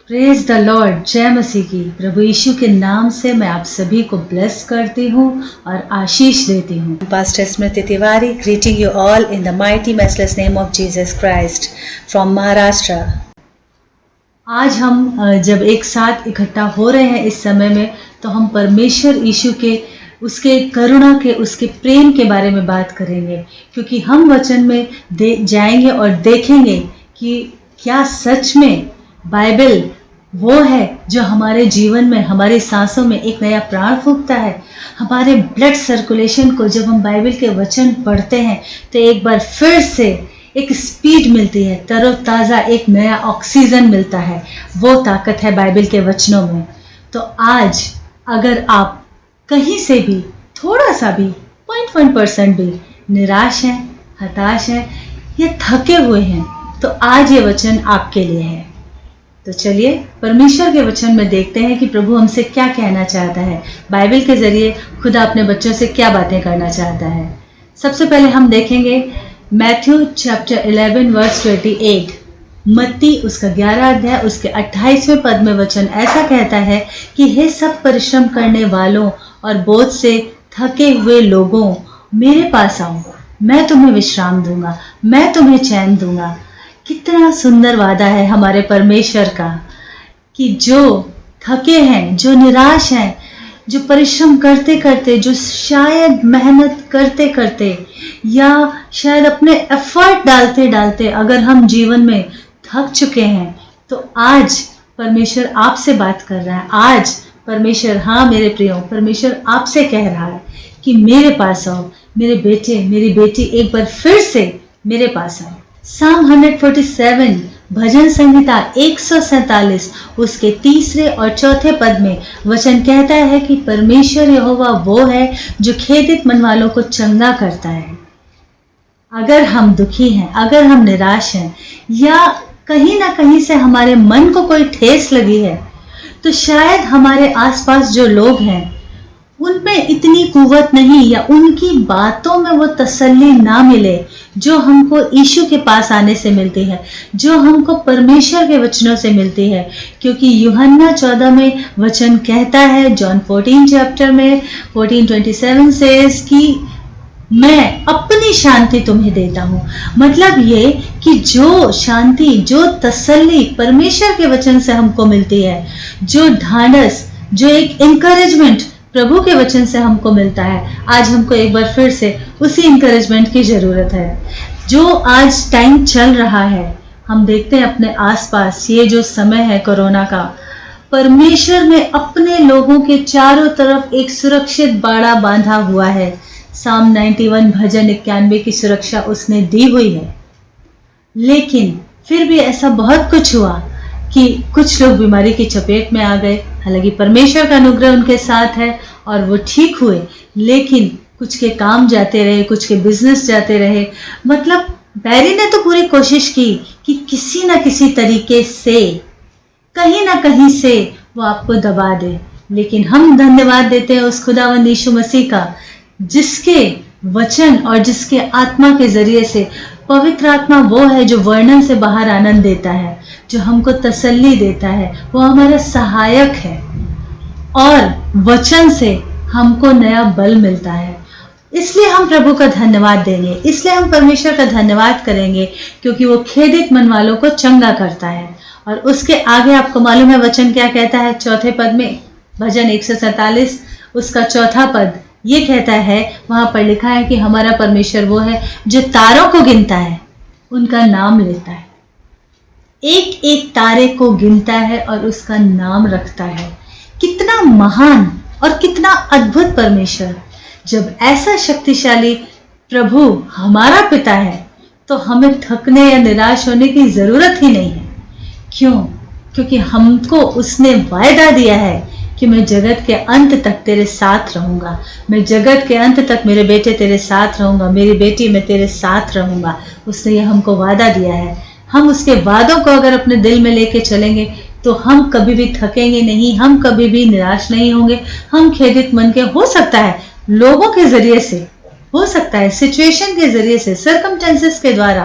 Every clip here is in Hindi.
Praise the Lord. जय मसीह की। प्रभु यीशु के नाम से मैं आप सभी को ब्लेस करती हूँ और आशीष देती हूँ। Pastor Smriti Tiwari greeting you all in the mighty matchless name of Jesus Christ from Maharashtra. आज हम जब एक साथ इकट्ठा हो रहे हैं इस समय में, तो हम परमेश्वर यीशु के, उसके करुणा के, उसके प्रेम के बारे में बात करेंगे, क्योंकि हम वचन में जाएंगे और देखेंगे कि क्या सच में बाइबल वो है जो हमारे जीवन में, हमारी सांसों में एक नया प्राण फूंकता है। हमारे ब्लड सर्कुलेशन को जब हम बाइबल के वचन पढ़ते हैं तो एक बार फिर से एक स्पीड मिलती है, तरोताज़ा एक नया ऑक्सीजन मिलता है। वो ताकत है बाइबल के वचनों में। तो आज अगर आप कहीं से भी थोड़ा सा भी 0.1% भी निराश हैं, हताश हैं या थके हुए हैं, तो आज ये वचन आपके लिए है। तो चलिए परमेश्वर के वचन में देखते हैं कि प्रभु हमसे क्या कहना चाहता है। बाइबल के जरिए खुदा अपने बच्चों से क्या बातें करना चाहता है। सबसे पहले हम देखेंगे मैथ्यू चैप्टर 11 वर्स 28। मत्ती उसका 11 अध्याय उसके 28वें पद में वचन ऐसा कहता है कि हे सब परिश्रम करने वालों और बोझ से थके हुए लोगों, मेरे पास आओ, मैं तुम्हें विश्राम दूंगा, मैं तुम्हें चैन दूंगा। कितना सुंदर वादा है हमारे परमेश्वर का कि जो थके हैं, जो निराश हैं, जो परिश्रम करते करते, जो शायद मेहनत करते करते या शायद अपने एफर्ट डालते डालते अगर हम जीवन में थक चुके हैं, तो आज परमेश्वर आपसे बात कर रहा है। आज परमेश्वर, हाँ मेरे प्रियो, परमेश्वर आपसे कह रहा है कि मेरे पास आओ, मेरे बेटे, मेरी बेटी, एक बार फिर से मेरे पास आओ। साम 147 भजन संहिता 147 उसके 3 और 4 पद में वचन कहता है कि परमेश्वर यहोवा वो है जो खेदित मन वालों को चंगा करता है। अगर हम दुखी हैं, अगर हम निराश हैं या कहीं ना कहीं से हमारे मन को कोई ठेस लगी है, तो शायद हमारे आसपास जो लोग हैं उनमें इतनी कुव्वत नहीं या उनकी बातों में वो तसल्ली ना मिले जो हमको यीशु के पास आने से मिलती है, जो हमको परमेश्वर के वचनों से मिलती है। क्योंकि यूहन्ना 14 में वचन कहता है, जॉन 14 चैप्टर में 14:27 से कि मैं अपनी शांति तुम्हें देता हूँ। मतलब ये कि जो शांति, जो तसल्ली परमेश्वर के वचन से हमको मिलती है, जो ढांढस, जो एक इंकरेजमेंट प्रभु के वचन से हमको मिलता है, आज हमको एक बार फिर से उसी इंकरेजमेंट की जरूरत है। जो आज टाइम चल रहा है, हम देखते हैं अपने आसपास, ये जो समय है कोरोना का, परमेश्वर ने अपने लोगों के चारों तरफ एक सुरक्षित बाड़ा बांधा हुआ है। साम 91 भजन 91 की सुरक्षा उसने दी हुई है। लेकिन फिर भी ऐसा बहुत कुछ हुआ कि कुछ लोग बीमारी की चपेट में आ गए। हालांकि परमेश्वर का अनुग्रह उनके साथ है और वो ठीक हुए, लेकिन कुछ के काम जाते रहे, कुछ के बिजनेस जाते रहे। मतलब बैरी ने तो पूरी कोशिश की कि किसी ना किसी तरीके से, कहीं ना कहीं से वो आपको दबा दे। लेकिन हम धन्यवाद देते हैं उस खुदावंद यीशु मसीह का, जिसके वचन और जिसके आत्मा के जरिए से, पवित्र आत्मा वो है जो वर्णन से बाहर आनंद देता है, जो हमको तसल्ली देता है, वो हमारा सहायक है और वचन से हमको नया बल मिलता है। इसलिए हम प्रभु का धन्यवाद देंगे, इसलिए हम परमेश्वर का धन्यवाद करेंगे, क्योंकि वो खेदित मन वालों को चंगा करता है। और उसके आगे आपको मालूम है वचन क्या कहता है 4 पद में, भजन 147 उसका 4 पद ये कहता है, वहां पर लिखा है कि हमारा परमेश्वर वो है जो तारों को गिनता है, उनका नाम लेता है, एक एक तारे को गिनता है और उसका नाम रखता है। कितना महान और कितना अद्भुत परमेश्वर। जब ऐसा शक्तिशाली प्रभु हमारा पिता है, तो हमें थकने या निराश होने की जरूरत ही नहीं है। क्यों? क्योंकि हमको उसने वायदा दिया है कि मैं जगत के अंत तक तेरे साथ रहूंगा, मैं जगत के अंत तक मेरे बेटे तेरे साथ रहूंगा, मेरी बेटी मैं तेरे साथ रहूंगा। उसने ये हमको वादा दिया है। हम उसके वादों को अगर अपने दिल में लेके चलेंगे तो हम कभी भी थकेंगे नहीं, हम कभी भी निराश नहीं होंगे। हम खेदित मन के, हो सकता है लोगों के जरिए से, हो सकता है सिचुएशन के जरिए से, सर्कमस्टेंसेस के द्वारा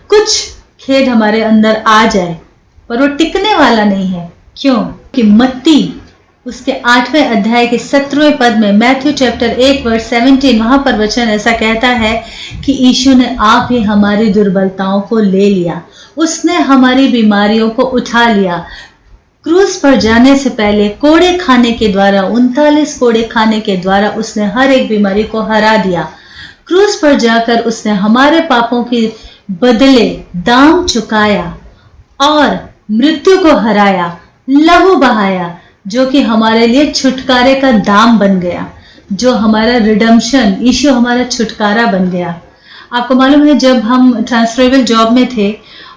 कुछ खेद हमारे अंदर आ जाए, पर वो टिकने वाला नहीं है। क्यों? कि मत्ती उसके 8वें अध्याय के 17वें पद में, मैथ्यू चैप्टर 8 वर्स 17, वहां पर वचन ऐसा कहता है कि यीशु ने आप ही हमारी दुर्बलताओं को ले लिया, उसने हमारी बीमारियों को उठा लिया। क्रूस पर जाने से पहले कोड़े खाने के द्वारा, 39 कोड़े खाने के द्वारा उसने हर एक बीमारी को हरा दिया। क्रूस पर जाकर उसने हमारे पापों के बदले दाम चुकाया और मृत्यु को हराया, लहू बहाया, जो कि हमारे लिए छुटकारे का दाम बन गया, जो हमारा रिडम्पशन, यीशु हमारा छुटकारा बन गया। आपको मालूम है, जब हम ट्रांसफरेबल जॉब में थे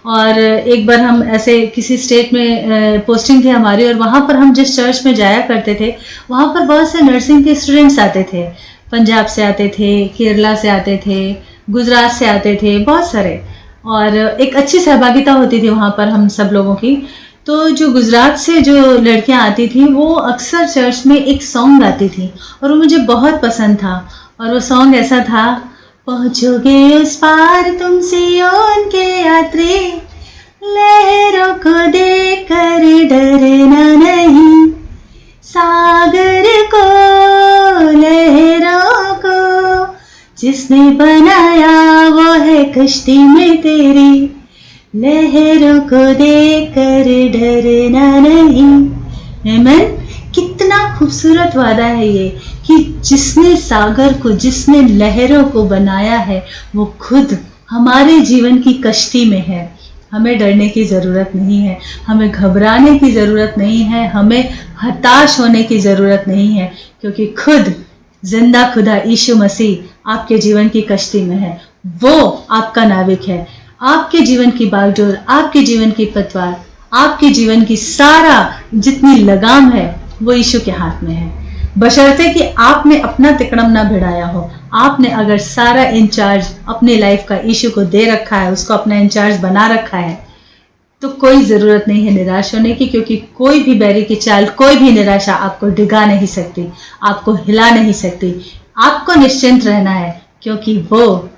और एक बार हम ऐसे किसी स्टेट में पोस्टिंग थी हमारी, और वहाँ पर हम जिस चर्च में जाया करते थे वहाँ पर बहुत से नर्सिंग के स्टूडेंट्स आते थे। पंजाब से आते थे, केरला से आते थे, गुजरात से आते थे, बहुत सारे, और एक अच्छी सहभागिता होती थी वहाँ पर हम सब लोगों की। तो जो गुजरात से जो लड़कियां आती थी वो अक्सर चर्च में एक सॉन्ग गाती थी और वो मुझे बहुत पसंद था। और वो सॉन्ग ऐसा था, पहुंचोगे उस पार तुम सियोन के यात्री, लहरों को देखकर डरना नहीं, सागर को लहरों को जिसने बनाया वो है कश्ती में तेरी, लहरों को देखकर डरना नहीं। आमीन। कितना खूबसूरत वादा है ये कि जिसने सागर को, जिसने लहरों को बनाया है वो खुद हमारे जीवन की कश्ती में है। हमें डरने की ज़रूरत नहीं है, हमें घबराने की ज़रूरत नहीं है, हमें हताश होने की ज़रूरत नहीं है, क्योंकि खुद जिंदा खुदा यीशु मसीह आपके जीवन की कश्ती में है। वो आपका नाविक है। आपके जीवन की बागडोर, आपके जीवन की पतवार, आपके जीवन की सारा जितनी लगाम है वो यीशु के हाथ में है, बशर्ते कि आपने अपना तिकड़म ना भिड़ाया हो। आपने अगर सारा इंचार्ज अपनी लाइफ का यीशु को दे रखा है, उसको अपना इंचार्ज बना रखा है, तो कोई जरूरत नहीं है निराश होने की, क्योंकि कोई भी बैरी की चाल, कोई भी निराशा आपको डिगा नहीं सकती, आपको हिला नहीं सकती। आपको निश्चिंत रहना है, क्योंकि वो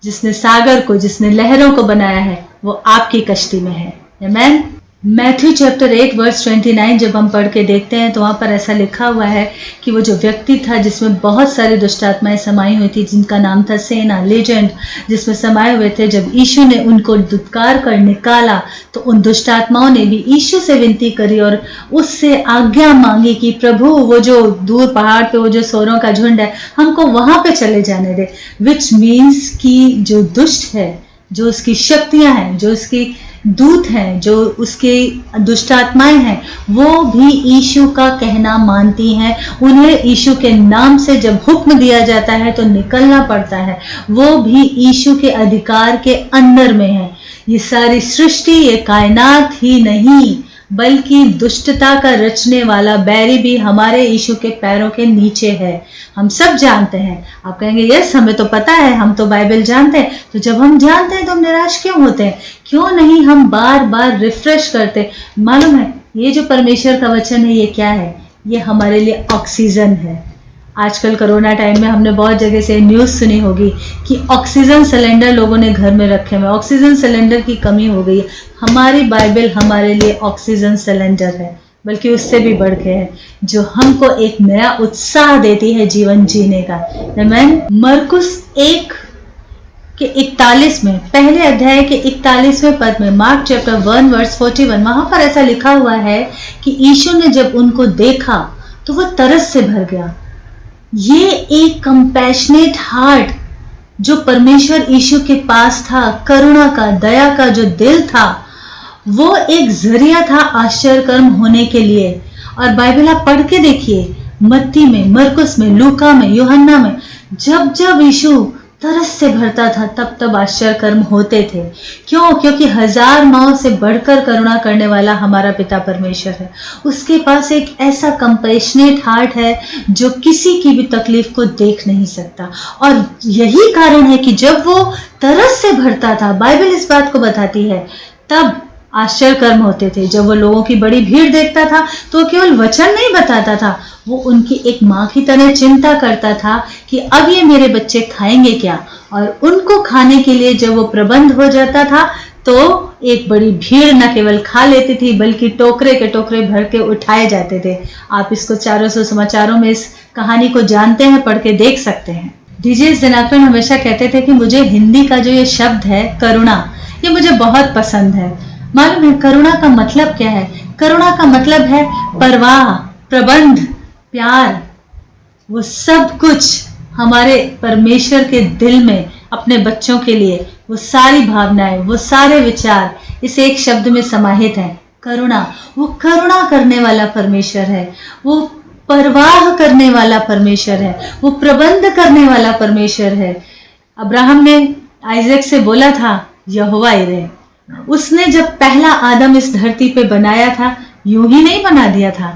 जिसने सागर को, जिसने लहरों को बनाया है वो आपकी कश्ती में है। आमीन। मैथ्यू चैप्टर 8 वर्स 29 जब हम पढ़ के देखते हैं तो वहाँ पर ऐसा लिखा हुआ है कि वो जो व्यक्ति था जिसमें बहुत सारी दुष्ट आत्माएं समाई हुई थी, जिनका नाम था सेना, लेजेंड, जिसमें समाये हुए थे, जब यीशु ने उनको दुत्कार कर निकाला तो उन दुष्ट आत्माओं ने भी यीशु से विनती करी और उससे आज्ञा मांगी कि प्रभु वो जो दूर पहाड़ पे वो जो सोरों का झुंड है हमको वहां पे चले जाने दे। विच मीन्स कि जो दुष्ट है, जो उसकी शक्तियां हैं, जो उसकी दूत हैं, जो उसके दुष्ट आत्माएं हैं, वो भी यीशु का कहना मानती हैं। उन्हें यीशु के नाम से जब हुक्म दिया जाता है तो निकलना पड़ता है। वो भी यीशु के अधिकार के अंदर में है। ये सारी सृष्टि, ये कायनात ही नहीं बल्कि दुष्टता का रचने वाला बैरी भी हमारे यीशु के पैरों के नीचे है। हम सब जानते हैं। आप कहेंगे यस, हमें तो पता है, हम तो बाइबल जानते हैं। तो जब हम जानते हैं तो हम निराश क्यों होते हैं? क्यों नहीं हम बार बार रिफ्रेश करते? मालूम है ये जो परमेश्वर का वचन है ये क्या है? ये हमारे लिए ऑक्सीजन है। आजकल कोरोना टाइम में हमने बहुत जगह से न्यूज़ सुनी होगी कि ऑक्सीजन सिलेंडर लोगों ने घर में रखे हुए, ऑक्सीजन सिलेंडर की कमी हो गई है। हमारी बाइबल हमारे लिए ऑक्सीजन सिलेंडर है, बल्कि उससे भी बढ़ के है, जो हमको एक नया उत्साह देती है जीवन जीने का। आमीन। मरकुस 1 के 41 में, पहले अध्याय के 41वें पद में, मार्क चैप्टर 1 वर्स 41, वहां पर ऐसा लिखा हुआ है कि यीशु ने जब उनको देखा तो वो तरस से भर गया। ये एक कंपैशनेट हार्ट जो परमेश्वर यीशु के पास था, करुणा का, दया का जो दिल था, वो एक जरिया था आश्चर्य कर्म होने के लिए। और बाइबल आप पढ़ के देखिए, मत्ती में, मरकुस में, लूका में, यूहन्ना में, जब जब यीशु तरस से भरता था तब तब आश्चर्य कर्म होते थे। क्यों? क्योंकि 1000 माओं से बढ़कर करुणा करने वाला हमारा पिता परमेश्वर है। उसके पास एक ऐसा कंपैशनेट हार्ट है जो किसी की भी तकलीफ को देख नहीं सकता। और यही कारण है कि जब वो तरस से भरता था, बाइबल इस बात को बताती है, तब आश्चर्य कर्म होते थे। जब वो लोगों की बड़ी भीड़ देखता था तो केवल वचन नहीं बताता था, वो उनकी एक माँ की तरह चिंता करता था कि अब ये मेरे बच्चे खाएंगे क्या। और उनको खाने के लिए जब वो प्रबंध हो जाता था तो एक बड़ी भीड़ न केवल खा लेती थी बल्कि टोकरे के टोकरे भर के उठाए जाते थे। आप इसको 400 समाचारों में इस कहानी को जानते हैं, पढ़ के देख सकते हैं। डीजे दिनाकरन हमेशा कहते थे कि मुझे हिंदी का जो ये शब्द है करुणा, ये मुझे बहुत पसंद है। मालूम है करुणा का मतलब क्या है? करुणा का मतलब है परवाह, प्रबंध, प्यार, वो सब कुछ हमारे परमेश्वर के दिल में अपने बच्चों के लिए वो सारी भावनाएं, वो सारे विचार इस एक शब्द में समाहित हैं, करुणा। वो करुणा करने वाला परमेश्वर है, वो परवाह करने वाला परमेश्वर है, वो प्रबंध करने वाला परमेश्वर है। अब्राहम ने आइजैक से बोला था यहोवा इरे। उसने जब पहला आदम इस धरती पे बनाया था, यूं ही नहीं बना दिया था,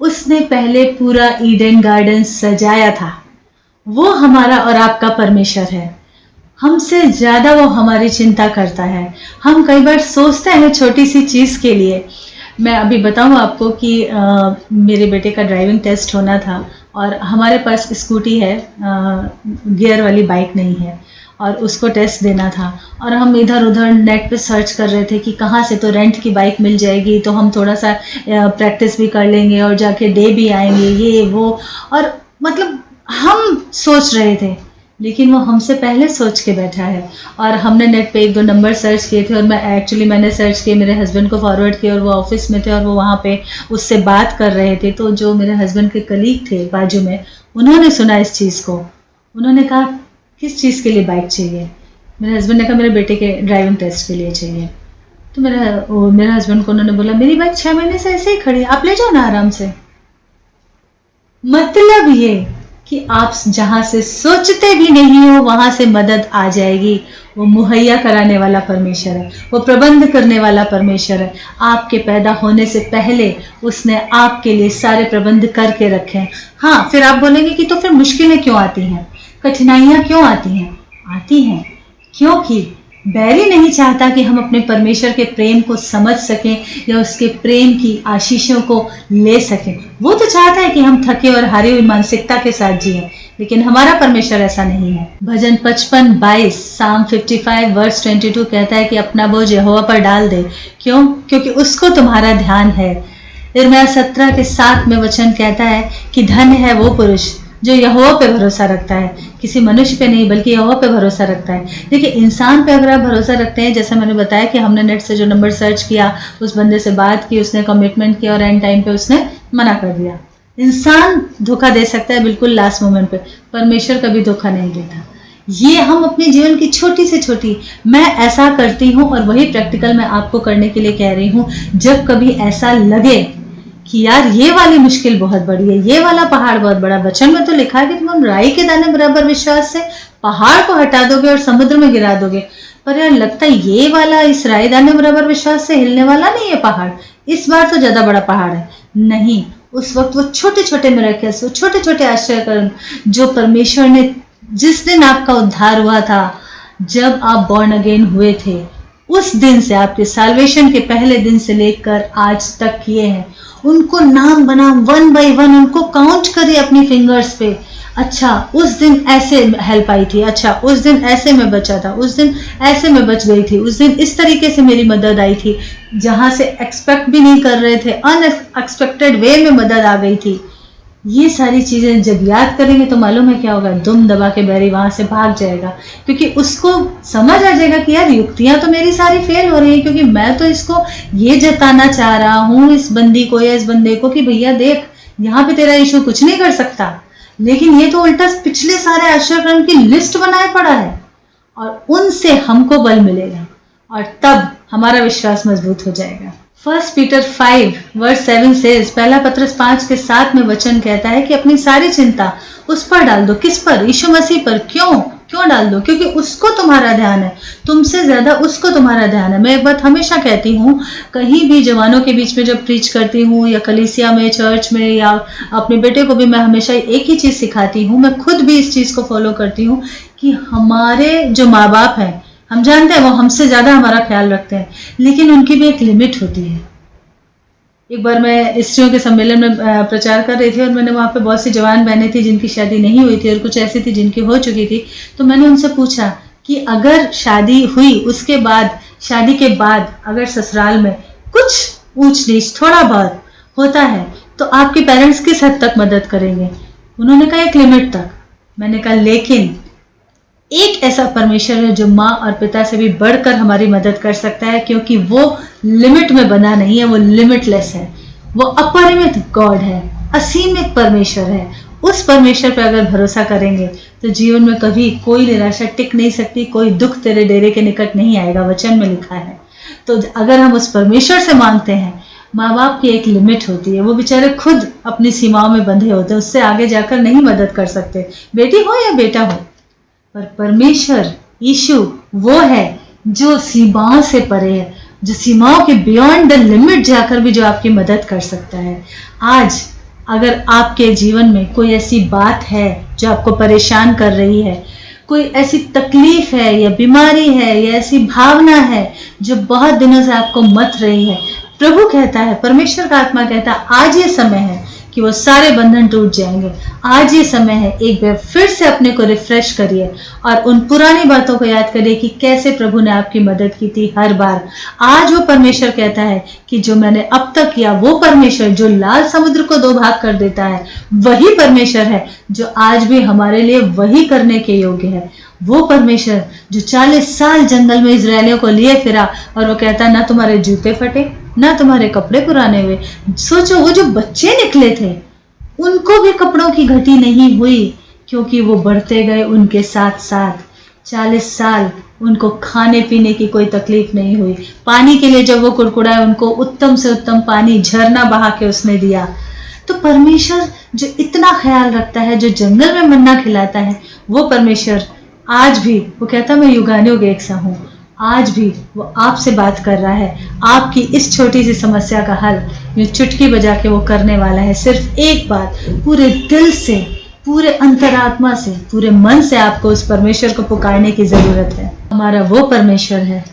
उसने पहले पूरा ईडन गार्डन सजाया था। वो हमारा और आपका परमेश्वर है। हमसे ज्यादा वो हमारी चिंता करता है। हम कई बार सोचते हैं छोटी सी चीज के लिए। मैं अभी बताऊं आपको कि मेरे बेटे का ड्राइविंग टेस्ट होना था और हमारे पास स्कूटी है, गियर वाली बाइक नहीं है, और उसको टेस्ट देना था। और हम इधर उधर नेट पे सर्च कर रहे थे कि कहाँ से तो रेंट की बाइक मिल जाएगी, तो हम थोड़ा सा प्रैक्टिस भी कर लेंगे और जाके दे भी आएंगे, ये वो। और मतलब हम सोच रहे थे, लेकिन वो हमसे पहले सोच के बैठा है। और हमने नेट पे 1-2 नंबर सर्च किए थे और मैंने सर्च किए, मेरे हस्बैंड को फॉरवर्ड किए, और वो ऑफिस में थे और वो वहाँ पे उससे बात कर रहे थे। तो जो मेरे हस्बैंड के कलीग थे बाजू में, उन्होंने सुना इस चीज़ को। उन्होंने कहा किस चीज़ के लिए बाइक चाहिए? मेरे हस्बैंड ने कहा मेरे बेटे के ड्राइविंग टेस्ट के लिए चाहिए। तो मेरे हस्बैंड को उन्होंने बोला मेरी बाइक 6 महीने से ऐसे ही खड़ी है, आप ले जाओ ना आराम से। मतलब ये कि आप जहां से सोचते भी नहीं हो वहां से मदद आ जाएगी। वो मुहैया कराने वाला परमेश्वर है, वो प्रबंध करने वाला परमेश्वर है। आपके पैदा होने से पहले उसने आपके लिए सारे प्रबंध करके रखे हैं। हाँ, फिर आप बोलेंगे कि तो फिर मुश्किलें क्यों आती हैं, कठिनाइयां क्यों आती हैं? आती हैं क्योंकि बैरी नहीं चाहता कि हम अपने परमेश्वर के प्रेम को समझ सकें या उसके प्रेम की आशीषों को ले सकें। वो तो चाहता है कि हम थके और हारी हुई मानसिकता के साथ जिएं, लेकिन हमारा परमेश्वर ऐसा नहीं है। भजन 55:22, साम 55 वर्स 22 कहता है कि अपना बोझ यहोवा पर डाल दे। क्यों? क्योंकि उसको तुम्हारा ध्यान है। यिर्मयाह 17:7 में वचन कहता है कि धन्य है वो पुरुष जो यहोवा पे भरोसा रखता है, किसी मनुष्य पे नहीं बल्कि यहोवा पे भरोसा रखता है। देखिए, इंसान पे अगर आप भरोसा रखते हैं, जैसा मैंने बताया कि हमने नेट से जो नंबर सर्च किया, उस बंदे से बात की, उसने कमिटमेंट किया और एंड टाइम पे उसने मना कर दिया। इंसान धोखा दे सकता है बिल्कुल लास्ट मोमेंट पे, परमेश्वर कभी धोखा नहीं देता। ये हम अपने जीवन की छोटी से छोटी, मैं ऐसा करती हूँ और वही प्रैक्टिकल मैं आपको करने के लिए कह रही हूँ। जब कभी ऐसा लगे कि यार ये वाली मुश्किल बहुत बड़ी है, ये वाला पहाड़ बहुत बड़ा, वचन में तो लिखा है कि तुम राई के दाने बराबर विश्वास से पहाड़ को हटा दोगे और समुद्र में गिरा दोगे, पर यार लगता है ये वाला इस राई दाने बराबर विश्वास से हिलने वाला नहीं है पहाड़, इस बार तो ज्यादा बड़ा पहाड़ है। नहीं, उस वक्त वो छोटे छोटे मिरेकल्स, वो छोटे छोटे आश्चर्य जो परमेश्वर ने, जिस दिन आपका उद्धार हुआ था, जब आप बॉर्न अगेन हुए थे, उस दिन से, आपके साल्वेशन के पहले दिन से लेकर आज तक किए हैं, उनको नाम बनाम 1 by 1 उनको काउंट करिए अपनी फिंगर्स पे। अच्छा, उस दिन ऐसे हेल्प आई थी, अच्छा उस दिन ऐसे में बचा था, उस दिन ऐसे में बच गई थी, उस दिन इस तरीके से मेरी मदद आई थी, जहां से एक्सपेक्ट भी नहीं कर रहे थे, अनएक्सपेक्टेड वे में मदद आ गई थी। ये सारी चीजें जब याद करेंगे तो मालूम है क्या होगा, दुम दबा के बैरी वहां से भाग जाएगा, क्योंकि उसको समझ आ जाएगा कि यार युक्तियां तो मेरी सारी फेल हो रही है, क्योंकि मैं तो इसको ये जताना चाह रहा हूं इस बंदी को या इस बंदे को कि भैया देख, यहाँ पे तेरा यीशु कुछ नहीं कर सकता, लेकिन ये तो उल्टा पिछले सारे आश्चर्य की लिस्ट बनाए पड़ा है, और उनसे हमको बल मिलेगा और तब हमारा विश्वास मजबूत हो जाएगा। 1 Peter 5 verse 7 says, पहला पत्रस 5:7 में वचन कहता है कि अपनी सारी चिंता उस पर डाल दो। किस पर? यीशु मसीह पर। क्यों डाल दो? क्योंकि उसको तुम्हारा ध्यान है, तुमसे ज्यादा उसको तुम्हारा ध्यान है। मैं एक बात हमेशा कहती हूँ, कहीं भी जवानों के बीच में जब प्रीच करती हूँ या कलीसिया में, चर्च में, या अपने बेटे को भी मैं हमेशा एक ही चीज सिखाती हूँ, मैं खुद भी इस चीज को फॉलो करती हूँ कि हमारे जो माँ बाप हैं, हम जानते हैं वो हमसे ज्यादा हमारा ख्याल रखते हैं, लेकिन उनकी भी एक लिमिट होती है। एक बार मैं स्त्रियों के सम्मेलन में प्रचार कर रही थी और मैंने वहां पे बहुत सी जवान बहनें थी जिनकी शादी नहीं हुई थी और कुछ ऐसी थी जिनकी हो चुकी थी। तो मैंने उनसे पूछा कि अगर शादी हुई, उसके बाद, शादी के बाद अगर ससुराल में कुछ ऊंच नीच थोड़ा बहुत होता है तो आपके पेरेंट्स किस हद तक मदद करेंगे? उन्होंने कहा एक लिमिट तक। मैंने कहा लेकिन एक ऐसा परमेश्वर है जो माँ और पिता से भी बढ़कर हमारी मदद कर सकता है, क्योंकि वो लिमिट में बना नहीं है, वो लिमिटलेस है, वो अपरिमित गॉड है, असीमित परमेश्वर है। उस परमेश्वर पर अगर भरोसा करेंगे तो जीवन में कभी कोई निराशा टिक नहीं सकती, कोई दुख तेरे डेरे के निकट नहीं आएगा, वचन में लिखा है। तो अगर हम उस परमेश्वर से मांगते हैं, माँ बाप की एक लिमिट होती है, वो बेचारे खुद अपनी सीमाओं में बंधे होते हैं, उससे आगे जाकर नहीं मदद कर सकते, बेटी हो या बेटा हो। पर परमेश्वर यीशु वो है जो सीमाओं से परे है, जो सीमाओं के बियॉन्ड द लिमिट जाकर भी जो आपकी मदद कर सकता है। आज अगर आपके जीवन में कोई ऐसी बात है जो आपको परेशान कर रही है, कोई ऐसी तकलीफ है या बीमारी है या ऐसी भावना है जो बहुत दिनों से आपको मत रही है, प्रभु कहता है, परमेश्वर का आत्मा कहता है, आज ये समय है कि वो सारे बंधन टूट जाएंगे। आज ये समय है, एक बार फिर से अपने को रिफ्रेश करिए और उन पुरानी बातों को याद करिए कि कैसे प्रभु ने आपकी मदद की थी हर बार। आज वो परमेश्वर कहता है कि जो मैंने अब तक किया, वो परमेश्वर जो लाल समुद्र को 2 भाग कर देता है, वही परमेश्वर है जो आज भी हमारे लिए वही करने के योग्य है। वो परमेश्वर जो 40 साल जंगल में इजरायलियों को लिए फिरा और वो कहता ना तुम्हारे जूते फटे, ना तुम्हारे कपड़े पुराने हुए। सोचो, वो जो बच्चे निकले थे उनको भी कपड़ों की घटी नहीं हुई, क्योंकि वो बढ़ते गए उनके साथ साथ। 40 साल उनको खाने पीने की कोई तकलीफ नहीं हुई। पानी के लिए जब वो कुड़कुड़ाए, उनको उत्तम से उत्तम पानी झरना बहा के उसने दिया। तो परमेश्वर जो इतना ख्याल रखता है, जो जंगल में मन्ना खिलाता है, वो परमेश्वर आज भी, वो कहता मैं युगानुयुग एक सा हूं, आज भी वो आपसे बात कर रहा है। आपकी इस छोटी सी समस्या का हल यूं चुटकी बजा के वो करने वाला है। सिर्फ एक बात, पूरे दिल से, पूरे अंतरात्मा से, पूरे मन से आपको उस परमेश्वर को पुकारने की जरूरत है। हमारा वो परमेश्वर है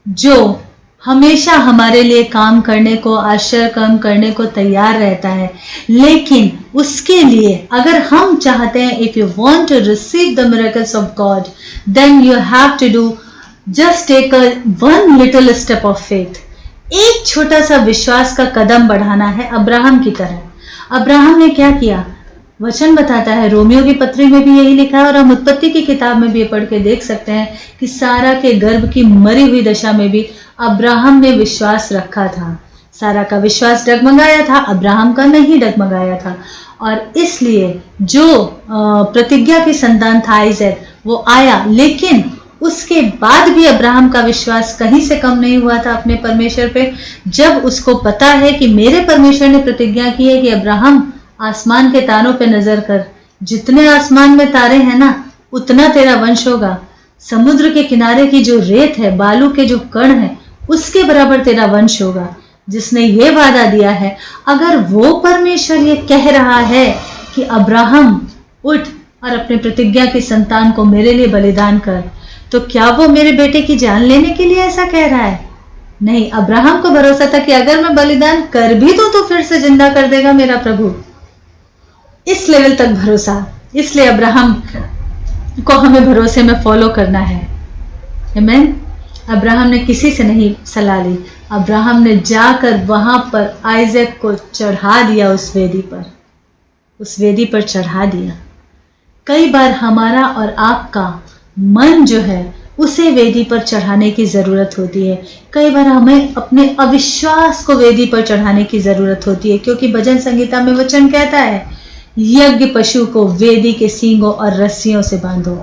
जो हमेशा हमारे लिए काम करने को, आश्चर्य काम करने को तैयार रहता है। लेकिन उसके लिए अगर हम चाहते हैं, if you want to receive the miracles of God, then you have to do just take one little step of faith. एक छोटा सा विश्वास का कदम बढ़ाना है, अब्राहम की तरह। अब्राहम ने क्या किया? वचन बताता है, रोमियो की पत्री में भी यही लिखा है और हम उत्पत्ति की किताब में भी पढ़ के देख सकते हैं कि सारा के गर्भ की मरी हुई दशा में भी अब्राहम ने विश्वास रखा था। सारा का विश्वास डगमगाया था, अब्राहम का नहीं डगमगाया था। और इसलिए जो प्रतिज्ञा की संतान था आइजैक, वो आया, लेकिन उसके बाद भी अब्राहम का विश्वास कहीं से कम नहीं हुआ था अपने परमेश्वर पे। जब उसको पता है कि मेरे परमेश्वर ने प्रतिज्ञा की है कि अब्राहम आसमान के तारों पे नजर कर, जितने आसमान में तारे हैं ना, उतना तेरा वंश होगा। समुद्र के किनारे की जो रेत है, बालू के जो कण हैं, उसके बराबर तेरा वंश होगा। जिसने ये वादा दिया है, अगर वो परमेश्वर ये कह रहा है कि अब्राहम उठ और अपने प्रतिज्ञा की संतान को मेरे लिए बलिदान कर, तो क्या वो मेरे बेटे की जान लेने के लिए ऐसा कह रहा है? नहीं, अब्राहम को भरोसा था कि अगर मैं बलिदान कर भी दूं तो फिर से जिंदा कर देगा मेरा प्रभु। इस लेवल तक भरोसा, इसलिए अब्राहम को हमें भरोसे में फॉलो करना है। आमीन। अब्राहम ने किसी से नहीं सलाह ली, अब्राहम ने जाकर वहां पर आइजैक को चढ़ा दिया, उस वेदी पर चढ़ा दिया। कई बार हमारा और आपका मन जो है उसे वेदी पर चढ़ाने की जरूरत होती है। कई बार हमें अपने अविश्वास को वेदी पर चढ़ाने की जरूरत होती है, क्योंकि भजन संगीता में वचन कहता है, यज्ञ पशु को वेदी के सींगों और रस्सियों से बांधो।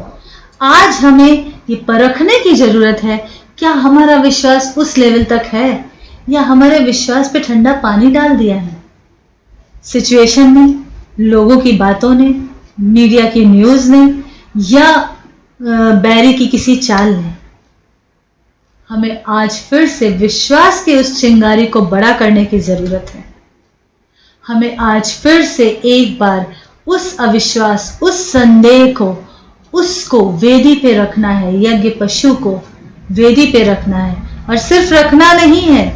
आज हमें ये परखने की जरूरत है, क्या हमारा विश्वास उस लेवल तक है या हमारे विश्वास पे ठंडा पानी डाल दिया है? सिचुएशन ने, लोगों की बातों ने, मीडिया की न्यूज ने या बैरी की किसी चाल ने। हमें आज फिर से विश्वास की उस चिंगारी को बड़ा करने की जरूरत है। हमें आज फिर से एक बार उस अविश्वास, उस संदेह को, उसको वेदी पे रखना है, यज्ञ पशु को वेदी पे रखना है। और सिर्फ रखना नहीं है,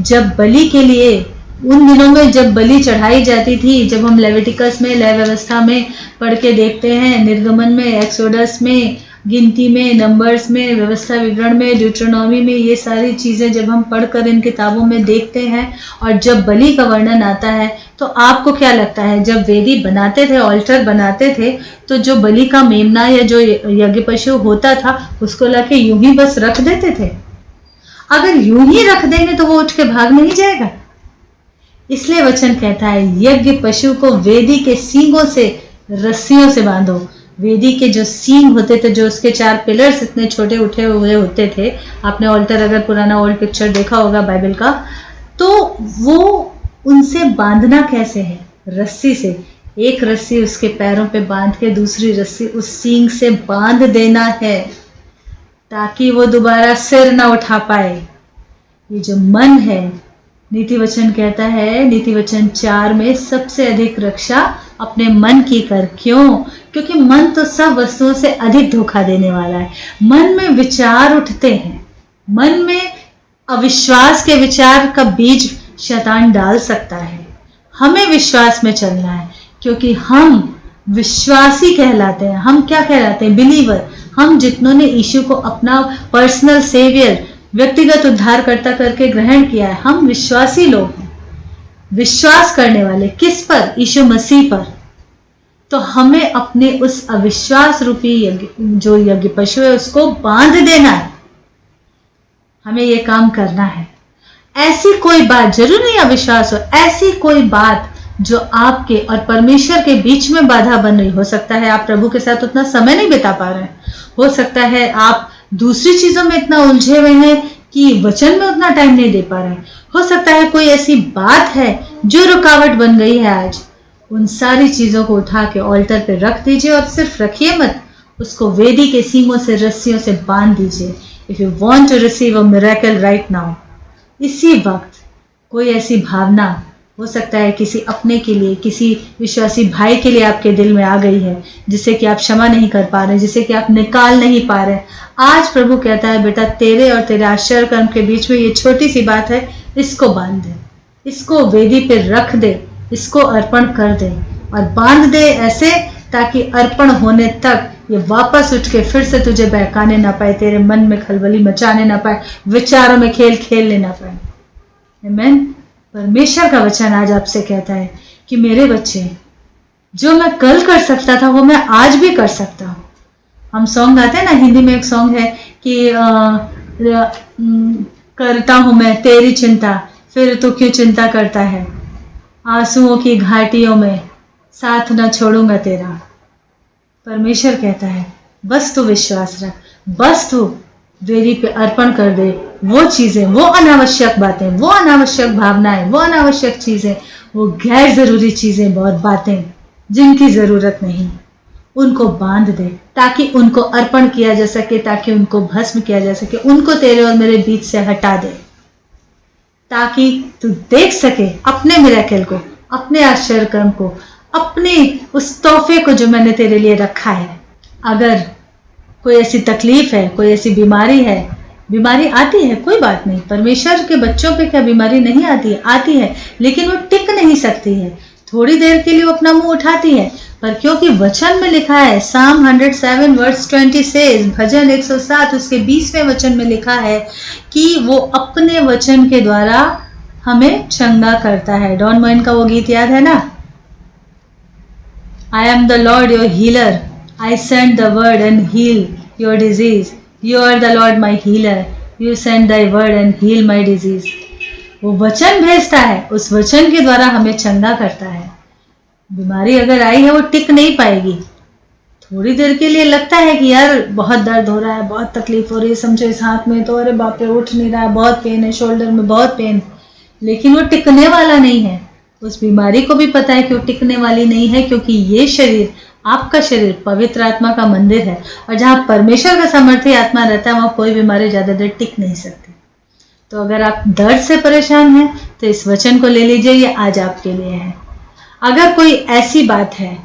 जब बलि के लिए, उन दिनों में जब बलि चढ़ाई जाती थी, जब हम लेविटिकस में, लय व्यवस्था में पढ़ के देखते हैं, निर्गमन में, एक्सोडस में, गिनती में, नंबर्स में, व्यवस्था विवरण में, ड्यूट्रोनॉमी में, ये सारी चीज़ें जब हम पढ़कर इन किताबों में देखते हैं और जब बलि का वर्णन आता है तो आपको क्या लगता है, जब वेदी बनाते थे, ऑल्टर बनाते थे, तो जो बलि का मेमना या जो यज्ञ पशु होता था उसको लाके यूं ही बस रख देते थे? अगर यूं ही रख देंगे तो वो उठ के भाग नहीं जाएगा। इसलिए वचन कहता है यज्ञ पशु को वेदी के सींगों से, रस्सियों से बांधो। वेदी के जो सींग होते थे, जो उसके 4 पिलर्स इतने छोटे उठे हुए होते थे, आपने ऑल्टर अगर पुराना ओल्ड पिक्चर देखा होगा बाइबल का, तो वो उनसे बांधना कैसे है? रस्सी से। एक रस्सी उसके पैरों पे बांध के दूसरी रस्सी उस सींग से बांध देना है ताकि वो दोबारा सिर ना उठा पाए। ये जो मन है, नीति वचन कहता है, नीति वचन 4 में सबसे अधिक रक्षा अपने मन की कर। क्यों? क्योंकि मन तो सब वस्तुओं से अधिक धोखा देने वाला है। मन में विचार उठते हैं, मन में अविश्वास के विचार का बीज शैतान डाल सकता है। हमें विश्वास में चलना है क्योंकि हम विश्वासी कहलाते हैं। हम क्या कहलाते हैं? बिलीवर। हम जितनों ने यीशु को अपना पर्सनल सेवियर, व्यक्तिगत उद्धारकर्ता करके ग्रहण किया है, हम विश्वासी लोग हैं। विश्वास करने वाले किस पर? यीशु मसीह पर। तो हमें अपने उस अविश्वास रूपी जो यज्ञ पशु है उसको बांध देना है। हमें ये काम करना है। ऐसी कोई बात, जरूर नहीं अविश्वास हो, ऐसी कोई बात जो आपके और परमेश्वर के बीच में बाधा बन रही। हो सकता है आप प्रभु के साथ उतना समय नहीं बिता पा रहे हैं, हो सकता है आप दूसरी चीजों में इतना उलझे हुए हैं कि वचन में उतना टाइम नहीं दे पा रहे हैं, हो सकता है कोई ऐसी बात है जो रुकावट बन गई है आज। उन सारी चीजों को उठा के ऑल्टर पे रख दीजिए और सिर्फ रखिए मत, उसको वेदी के सींगों से, रस्सियों से बांध दीजिए। If you want to receive a miracle right now, इसी वक्त कोई ऐसी भावना हो सकता है किसी अपने के लिए, किसी विश्वासी भाई के लिए आपके दिल में आ गई है, जिसे कि आप क्षमा नहीं कर पा रहे, जिसे कि आप निकाल नहीं पा रहे। आज प्रभु कहता है बेटा, तेरे और तेरे आश्चर्य कर्म के बीच में ये छोटी सी बात है, इसको बांध दे, इसको वेदी पे रख दे, इसको अर्पण कर दे और बांध दे ऐसे ताकि अर्पण होने तक ये वापस उठ के फिर से तुझे बहकाने ना पाए, तेरे मन में खलबली मचाने ना पाए, विचारों में खेल खेलने ना पाए। आमीन। परमेश्वर का वचन आज आपसे कहता है कि मेरे बच्चे, जो मैं कल कर सकता था वो मैं आज भी कर सकता हूँ। हम सॉन्ग गाते हैं ना, हिंदी में एक सॉन्ग है कि करता हूं मैं तेरी चिंता, फिर तू क्यों चिंता करता है, आंसुओं की घाटियों में साथ ना छोड़ूंगा तेरा। परमेश्वर कहता है बस तू विश्वास रख, बस तू वेदी पे अर्पण कर दे वो चीजें, वो अनावश्यक बातें, वो अनावश्यक भावनाएं, वो अनावश्यक चीजें, वो गैर जरूरी चीजें, बहुत बातें जिनकी जरूरत नहीं, उनको बांध दे ताकि उनको अर्पण किया जा सके, ताकि उनको भस्म किया जा सके, उनको तेरे और मेरे बीच से हटा दे, ताकि तू देख सके अपने मिरेकल को, अपने आश्चर्य कर्म को, अपने उस तोहफे को जो मैंने तेरे लिए रखा है। अगर कोई ऐसी तकलीफ है, कोई ऐसी बीमारी है, बीमारी आती है, कोई बात नहीं, परमेश्वर के बच्चों पे क्या बीमारी नहीं आती है? आती है, लेकिन वो टिक नहीं सकती है, थोड़ी देर के लिए वो अपना मुंह उठाती है, पर क्योंकि वचन में लिखा है, साम 107 वर्स 20 से, भजन 107 उसके 20वें वचन में लिखा है कि वो अपने वचन के द्वारा हमें चंगा करता है। डॉन मोइन का वो गीत याद है ना, I am the Lord your healer, I send the word and heal your disease, you are the Lord my healer, you send thy word and heal my disease। वो वचन भेजता है, उस वचन के द्वारा हमें चंगा करता है। बीमारी अगर आई है वो टिक नहीं पाएगी, थोड़ी देर के लिए लगता है कि यार बहुत दर्द हो रहा है, बहुत तकलीफ हो रही है, समझो इस हाथ में तो अरे बाप रे उठ नहीं रहा है, बहुत पेन है, शोल्डर में बहुत पेन, लेकिन वो टिकने वाला नहीं है। उस बीमारी को भी पता है कि वो टिकने वाली नहीं है, क्योंकि ये शरीर, आपका शरीर पवित्र आत्मा का मंदिर है, और जहां परमेश्वर का सामर्थ्य आत्मा रहता है वहां कोई बीमारी ज्यादा देर टिक नहीं सकती। तो अगर आप दर्द से परेशान हैं तो इस वचन को ले लीजिए, ये आज आपके लिए है। अगर कोई ऐसी बात है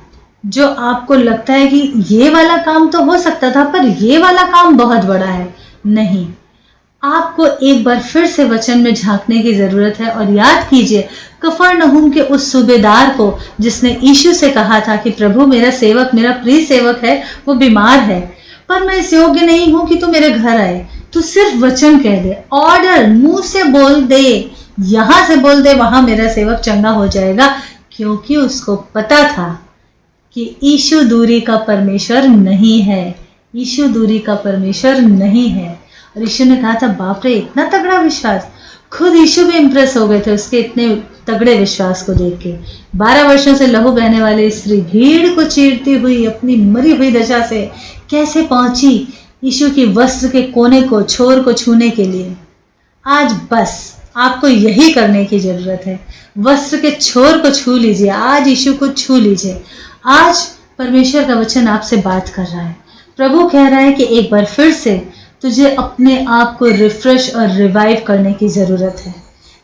जो आपको लगता है कि ये वाला काम तो हो सकता था पर ये वाला काम बहुत बड़ा है, नहीं, आपको एक बार फिर से वचन में झांकने की जरूरत है। और याद कीजिए कफरनहूम के उस सूबेदार को जिसने यीशु से कहा था कि प्रभु मेरा सेवक, मेरा प्रिय सेवक है, वो बीमार है, पर मैं इस योग्य नहीं हूं कि तू मेरे घर आए। तू सिर्फ वचन कह दे, ऑर्डर मुंह से बोल दे, यहां से बोल दे, वहां मेरा सेवक चंगा हो जाएगा। क्योंकि उसको पता था कि यीशु दूरी का परमेश्वर नहीं है, यीशु दूरी का परमेश्वर नहीं है। और यीशु ने कहा था, बाप रे, इतना तगड़ा विश्वास। खुद यीशु भी इंप्रेस हो गए थे उसके इतने तगड़े विश्वास को देख के। 12 वर्षों से लहू बहने वाली स्त्री भीड़ को चीरती हुई अपनी मरी हुई दशा से कैसे पहुंची यीशु की वस्त्र के कोने को, छोर को छूने के लिए। आज बस आपको यही करने की जरूरत है। वस्त्र के छोर को छू लीजिए, आज यीशु को छू लीजिए। आज परमेश्वर का वचन आपसे बात कर रहा है। प्रभु कह रहा है कि एक बार फिर से तुझे अपने आप को रिफ्रेश और रिवाइव करने की जरूरत है।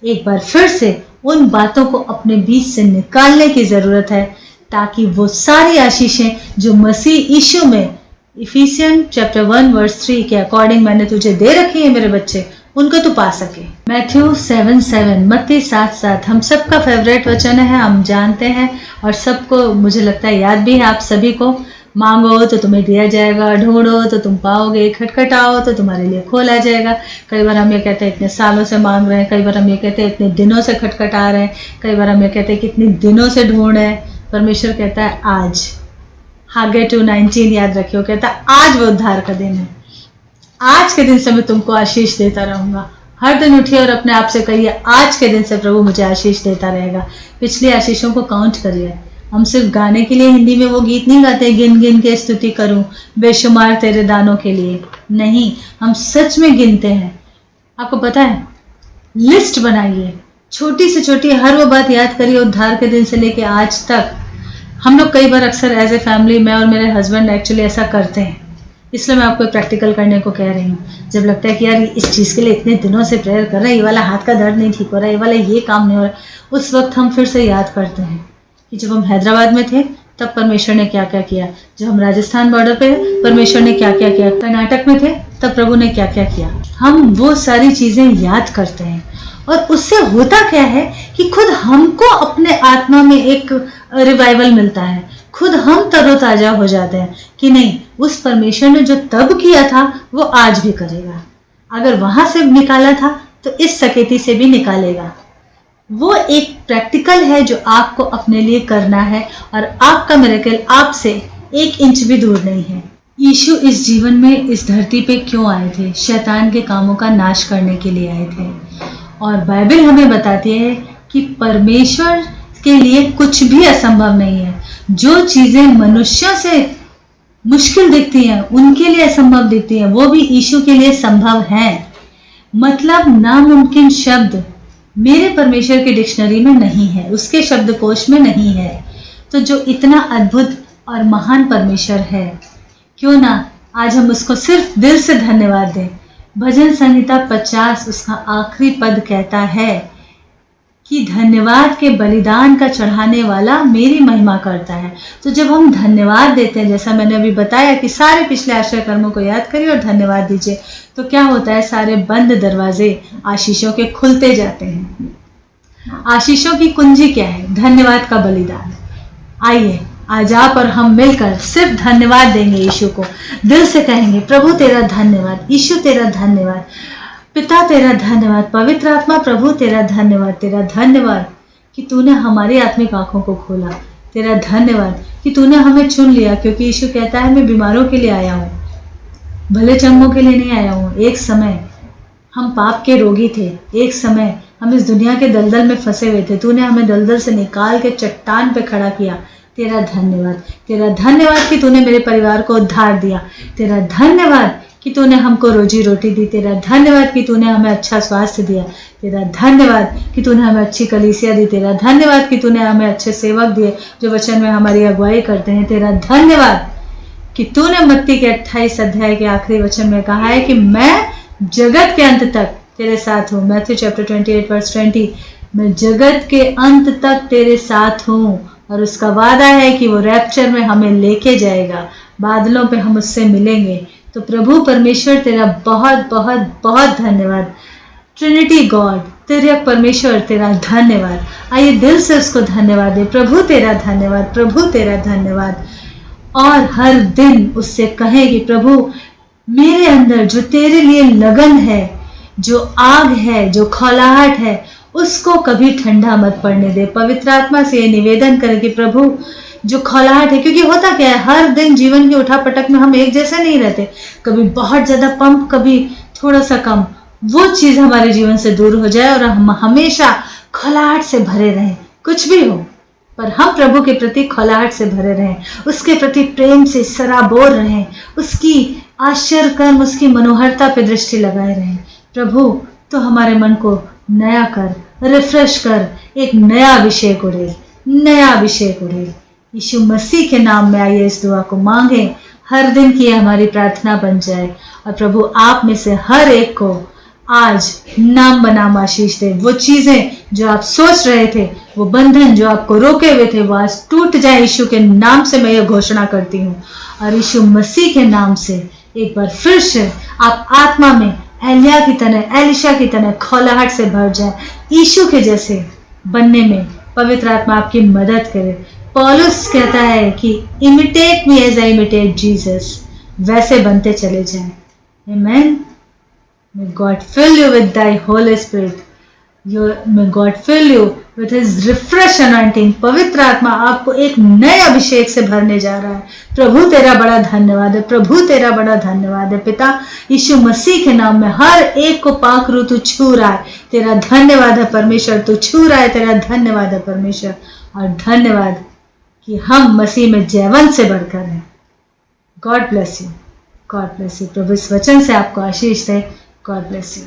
एक बार फिर से उन बातों को अपने बीच से निकालने की जरूरत है, ताकि वो सारी आशीषें जो मसीह यीशु में इफिसियन चैप्टर 1 वर्स 3 के अकॉर्डिंग मैंने तुझे दे रखी है मेरे बच्चे, उनको तू पा सके। मैथ्यू 7:7, मत्ती 7:7 हम सबका फेवरेट वचन है, हम जानते हैं और सबको मुझे लगता है याद भी है आप सभी को। मांगो तो तुम्हें दिया जाएगा, ढूंढो तो तुम पाओगे, खटखटाओ तो तुम्हारे लिए खोला जाएगा। कई बार हम ये कहते हैं इतने सालों से मांग रहे हैं, कई बार हम ये कहते हैं इतने दिनों से खटखटा रहे हैं, कई बार हम ये कहते हैं कितने दिनों से ढूंढ रहे हैं। परमेश्वर कहता है आज, हागे 2:19 याद रखियो, कहता है आज वो उद्धार का दिन है। आज के दिन से मैं तुमको आशीष देता रहूंगा। हर दिन उठिए और अपने आप से कहिए, आज के दिन से प्रभु मुझे आशीष देता रहेगा। पिछली आशीषों को काउंट करिए। हम सिर्फ गाने के लिए हिंदी में वो गीत नहीं गाते, गिन गिन के स्तुति करूं बेशुमार तेरे दानों के लिए। नहीं, हम सच में गिनते हैं। आपको पता है, लिस्ट बनाइए, छोटी से छोटी हर वो बात याद करिए उद्धार के दिन से लेके आज तक। हम लोग कई बार अक्सर एज ए फैमिली, मैं और मेरे हस्बैंड एक्चुअली ऐसा करते हैं, इसलिए मैं आपको प्रैक्टिकल करने को कह रही हूँ। जब लगता है कि यार इस चीज़ के लिए इतने दिनों से प्रेयर कर रहे हैं, ये वाला हाथ का दर्द नहीं ठीक हो रहा है, ये वाला ये काम नहीं हो रहा, उस वक्त हम फिर से याद करते हैं कि जब हम हैदराबाद में थे तब परमेश्वर ने क्या क्या किया, जब हम राजस्थान बॉर्डर पे परमेश्वर ने क्या क्या किया, कर्नाटक में थे तब प्रभु ने क्या क्या किया। हम वो सारी चीजें याद करते हैं और उससे होता क्या है कि खुद हमको अपने आत्मा में एक रिवाइवल मिलता है, खुद हम तरोताजा हो जाते हैं कि नहीं, उस परमेश्वर ने जो तब किया था वो आज भी करेगा। अगर वहां से निकाला था तो इस सकेती से भी निकालेगा। वो एक प्रैक्टिकल है जो आपको अपने लिए करना है और आपका मिरेकल आपसे 1 इंच भी दूर नहीं है। यीशु इस जीवन में, इस धरती पे क्यों आए थे? शैतान के कामों का नाश करने के लिए आए थे। और बाइबल हमें बताती है कि परमेश्वर के लिए कुछ भी असंभव नहीं है। जो चीजें मनुष्यों से मुश्किल दिखती हैं, उनके लिए असंभव दिखती हैं, वो भी यीशु के लिए संभव है। मतलब नामुमकिन शब्द मेरे परमेश्वर की डिक्शनरी में नहीं है, उसके शब्दकोश में नहीं है। तो जो इतना अद्भुत और महान परमेश्वर है, क्यों ना आज हम उसको सिर्फ दिल से धन्यवाद दें। भजन संहिता 50 उसका आखिरी पद कहता है कि धन्यवाद के बलिदान का चढ़ाने वाला मेरी महिमा करता है। तो जब हम धन्यवाद देते हैं, जैसा मैंने अभी बताया कि सारे पिछले आश्रय कर्मों को याद करिए और धन्यवाद दीजिए, तो क्या होता है, सारे बंद दरवाजे आशीषों के खुलते जाते हैं। आशीषों की कुंजी क्या है? धन्यवाद का बलिदान। आइए आज आप और हम मिलकर सिर्फ धन्यवाद देंगे यीशु को, दिल से कहेंगे प्रभु तेरा धन्यवाद, यीशु तेरा धन्यवाद, पिता तेरा धन्यवाद, पवित्र आत्मा प्रभु तेरा धन्यवाद। तेरा धन्यवाद कि तूने हमारी आत्मिक आंखों को खोला, तेरा धन्यवाद कि तूने हमें चुन लिया, क्योंकि यीशु कहता है मैं बीमारों के लिए आया हूँ, भले चंगों के लिए नहीं आया हूँ। एक समय हम पाप के रोगी थे, एक समय हम इस दुनिया के दलदल में फंसे हुए थे, तूने हमें दलदल से निकाल के चट्टान पे खड़ा किया। तेरा धन्यवाद, तेरा धन्यवाद कि तूने मेरे परिवार को उद्धार दिया, तेरा धन्यवाद कि तूने हमको रोजी रोटी दी, तेरा धन्यवाद कि तूने हमें अच्छा स्वास्थ्य दिया, तेरा धन्यवाद कि तूने हमें अच्छी कलीसिया दी, तेरा धन्यवाद कि तूने हमें अच्छे सेवक दिए जो वचन में हमारी अगुवाई करते हैं, तेरा धन्यवाद कि तूने मत्ती के 28 अध्याय के आखिरी वचन में कहा है कि मैं जगत के अंत तक तेरे साथ हूँ। मैथ्यू चैप्टर 28 वर्स 20, मैं जगत के अंत तक तेरे साथ हूँ। और उसका वादा है कि वो रैप्चर में हमें लेके जाएगा, बादलों पे हम उससे मिलेंगे। तो प्रभु परमेश्वर तेरा बहुत बहुत बहुत धन्यवाद। ट्रिनिटी गॉड, तेरे परमेश्वर तेरा धन्यवाद। आइए दिल से उसको धन्यवाद दे। प्रभु तेरा धन्यवाद, प्रभु तेरा धन्यवाद। और हर दिन उससे कहें कि प्रभु मेरे अंदर जो तेरे लिए लगन है, जो आग है, जो खौलाहट है, उसको कभी ठंडा मत पड़ने दे। पवित्र आत्मा से ये निवेदन करें कि प्रभु जो खौलाहट है, क्योंकि होता क्या है, हर दिन जीवन की उठापटक में हम एक जैसे नहीं रहते, कभी बहुत ज्यादा पंप, कभी थोड़ा सा कम, वो चीज हमारे जीवन से दूर हो जाए और हम हमेशा खौलाहट से भरे रहें। कुछ भी हो, पर हम प्रभु के प्रति खौलाहट से भरे रहें, उसके प्रति प्रेम से सराबोर रहें, उसकी आश्चर्य कर्म, उसकी मनोहरता पे दृष्टि लगाए रहें। प्रभु तो हमारे मन को नया कर, रिफ्रेश कर, एक नया अभिषेक उड़े, नया अभिषेक उड़े। यीशु मसीह के नाम में आइए इस दुआ को मांगे, हर दिन की हमारी प्रार्थना बन जाए और प्रभु आप में से हर एक को आज नाम बनाम आशीष दे। वो चीजें जो आप सोच रहे थे, वो बंधन जो आपको रोके हुए थे, वो आज टूट जाए। यीशु के नाम से मैं ये घोषणा करती हूँ और यीशु मसीह के नाम से एक बार फिर से आप आत्मा में एलिया की तरह, एलिशा की तरह खौलाहट से भर जाए। यीशु के जैसे बनने में पवित्र आत्मा आपकी मदद करे। पौलुस कहता है कि imitate me as I imitate Jesus, वैसे बनते चले जाएं। आमेन। May God fill you with thy Holy Spirit. May God fill you with His refresh anointing. पवित्र आत्मा आपको एक नए अभिषेक से भरने जा रहा है। प्रभु तेरा बड़ा धन्यवाद है, प्रभु तेरा बड़ा धन्यवाद है। पिता यीशु मसीह के नाम में हर एक को पाक रू तू छू रहा है। तेरा धन्यवाद है परमेश्वर, तू छू रहा है। तेरा धन्यवाद है परमेश्वर, और धन्यवाद कि हम मसीह में जयवंत से बढ़कर हैं। God bless you, God bless you. प्रभु इस वचन से आपको आशीष दे। God bless you.